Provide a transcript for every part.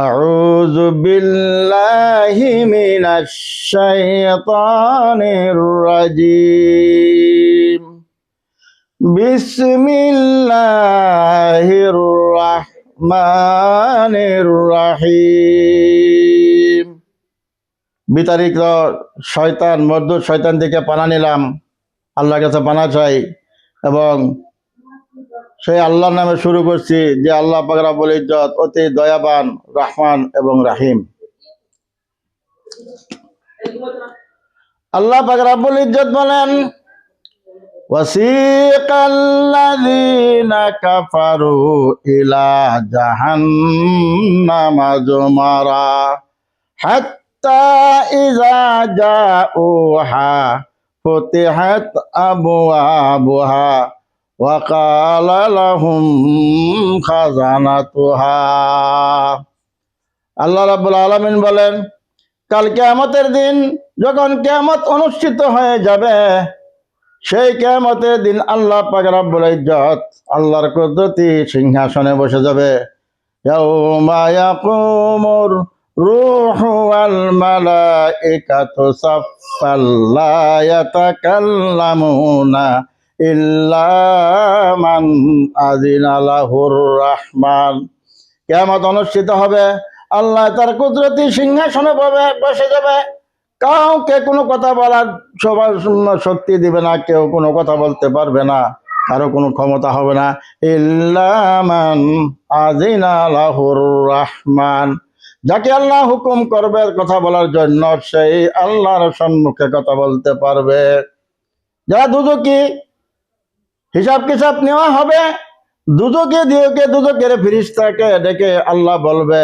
أعوذ بالله من الشيطان الرجيم بسم الله الرحمن الرحيم বিতাড়িত শয়তান মরদুদ শয়তান থেকে পানা নিলাম, আল্লাহর কাছে পানা চাই এবং সেই আল্লাহর নামে শুরু করছি যে আল্লাহ পাক রব্বুল ইজ্জত অতি দয়াবান, রহমান এবং রাহিম। আল্লাহ পাক রব্বুল ইজ্জত বলেন, ওয়াসিকাল্লাযীনা কাফারু ইলা জাহান্নামা যুমারা হাত্তা ইযা জাউহা ফুতিহাত আবওয়াবুহা وقال لهم খাজানাতুহা। আল্লাহ রাব্বুল আলামিন বলেন, কাল কিয়ামতের দিন যখন কিয়ামত অনুষ্ঠিত হয়ে যাবে, সেই কিয়ামতের দিন আল্লাহ পাক রব্বুল ইজ্জত আল্লাহর কুদরতি সিংহাসনে বসে যাবে। ইয়াউমা ইয়াকুমুর রূহু ওয়াল মালাইকাতু সাফফান লা ইয়াতাকাল্লামুনা ইল্লা মান আযিনা লাহুর রহমান। কিয়ামত অনুষ্ঠিত হবে, আল্লাহ তার কুদরতি সিংহাসনে বসে যাবে। কাউকে কোনো কথা বলার শক্তি দিবে না, কেউ কোনো কথা বলতে পারবে না, কারো কোনো ক্ষমতা হবে না। ইল্লা মান আযিনা লাহুর রহমান, যাকে আল্লাহ হুকুম করবে কথা বলার জন্য, সেই আল্লাহর সম্মুখে কথা বলতে পারবে। যারা দুজকি হিসাব কিসাব নেওয়া হবে, দুজকের ফেরেশতাকে ডেকে আল্লাহ বলবে,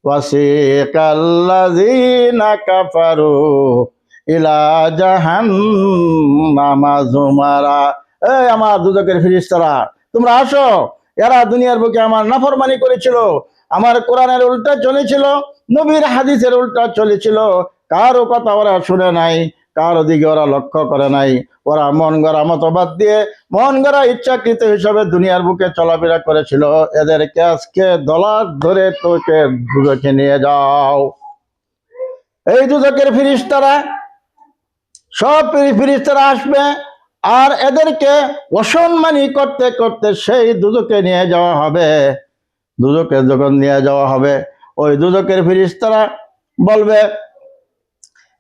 ওয়াসিকাল্লাযীনা কাফারু ইলা জাহান্নামা যুমারা। এই আমার দুজকের ফেরেশতারা, তোমরা আসো। এরা দুনিয়ার বুকে আমার নাফরমানি করেছিল, আমার কোরআনের উল্টা চলেছিল, নবীর হাদিসের উল্টা চলেছিল, কারো কথা ওরা শুনে নাই, কারো দিকে ওরা লক্ষ্য করে নাই। ওরা মন গড়া মতবাদ দিয়ে, মন গড়া ইচ্ছাকৃত হিসাবে দুনিয়ার বুকে চলাফেরা করেছিল। এদেরকে আজকে দলার ধরে তোকে দুজকে নিয়ে যাও। এই দুজকের ফেরেশতারা, সব ফেরেশতারা আসবে আর এদেরকে অসম্মানী করতে করতে সেই দুজকে নিয়ে যাওয়া হবে। দুজকে যখন নিয়ে যাওয়া হবে, ওই দুজকের ফেরেশতারা বলবে,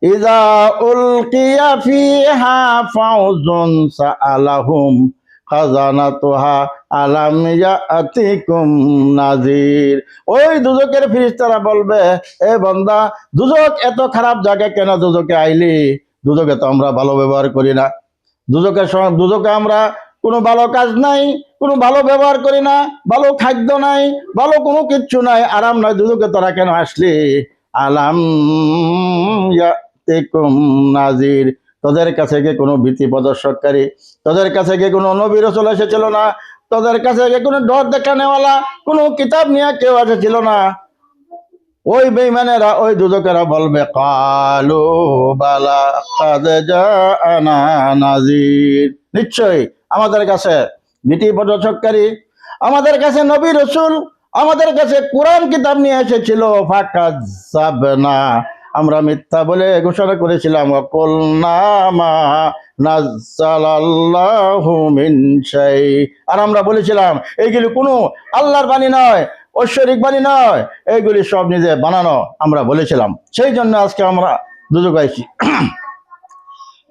ইযা উলকিয়া ফিহা ফাউজুন সাআলাহুম খাজানাতুহা আলাম ইয়াতিকুম নাযির। ওই দুজকের ফেরেশতারা বলবে, এ বান্দা, দুজক এত খারাপ জায়গায় কেন দুজকে আইলি? দুজকে তো আমরা ভালো ব্যবহার করি না, দুজকে আমরা কোনো ভালো কাজ নাই, কোনো ভালো ব্যবহার করি না, ভালো খাদ্য নাই, ভালো কোনো কিচ্ছু নাই, আরাম নাই, দুজকে তোরা কেন আসলি? আলাম নাজির, তোদের কাছে গিয়ে কোনো ভীতি প্রদর্শককারী, তোদের কাছে গিয়ে কোনো নবী রাসূল এসেছিল না, তোদের কাছে গিয়ে কোনো ডর দেখানেওয়ালা কোনো কিতাব নিয়ে কেউ এসেছিল না। ওই বেঈমানেরা, ওই দুজকেরা বলবে, কালু বালা কাদ জাআনা নাজির, নিশ্চয়ই আমাদের কাছে ভীতি প্রদর্শককারী, আমাদের কাছে নবী রাসূল, আমাদের কাছে কোরআন কিতাব নিয়ে এসেছিল। ফাকাযাবনা, আমরা মিথ্যা বলে ঘোষণা করেছিলাম। ওয়াকুলনা মা নাযালাল্লাহু মিন শাই, আর আমরা বলেছিলাম এইগুলি কোনো আল্লাহর বাণী নয়, ঐশ্বরিক বাণী নয়, এইগুলি সব নিজে বানানো, আমরা বলেছিলাম। সেই জন্য আজকে আমরা দুজক আইছি।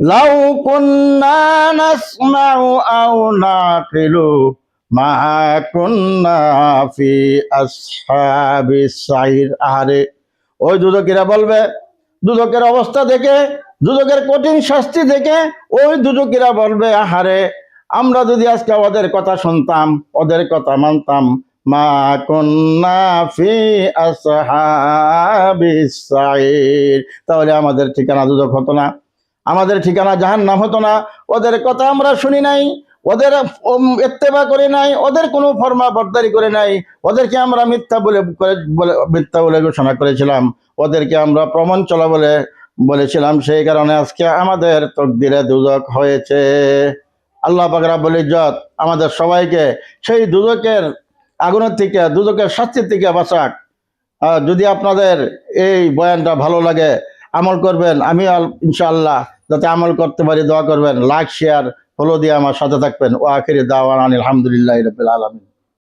লাউ কুন্না নাসমাউ আও নাকিলু মা কুন্না ফি আসহাবিস সাইর। আহারে, ওই দুজকেরা বলবে, দুজকের অবস্থা দেখে, দুজকের কঠিন শাস্তি দেখে ওই দুজকেরা বলবে, আহারে, আমরা যদি আজকে ওদের কথা শুনতাম, ওদের কথা মানতাম, মা কুন্না ফি আসহাবিস সাইর, তাহলে আমাদের ঠিকানা দুজক হতো না, আমাদের ঠিকানা জাহান্নাম হতো না। ওদের কথা আমরা শুনি নাই, ওদের ইত্তেবা করে নাই, ওদের কোনো ফরমাবরদারি করে নাই, ওদেরকে আমরা মিথ্যা বলে ঘোষণা করেছিলাম, ওদেরকে আমরা প্রমাণ চলা বলেছিলাম। সেই কারণে আজকে আমাদের তকদিরে দুজক হয়েছে। আল্লাহ পাক রব্বুল ইজ্জত আমাদের সবাইকে সেই দুজকের আগুনের থেকে, দুজকের শাস্তির থেকে বাঁচাক। যদি আপনাদের এই বয়ানটা ভালো লাগে আমল করবেন, আমি ইনশাআল্লাহ যাতে আমল করতে পারি দোয়া করবেন, লাইক শেয়ার ফলো দিয়ে আমার সাথে থাকবেন। ও আখিরি দাওয়ানা আলহামদুলিল্লাহি রাব্বিল আলামিন।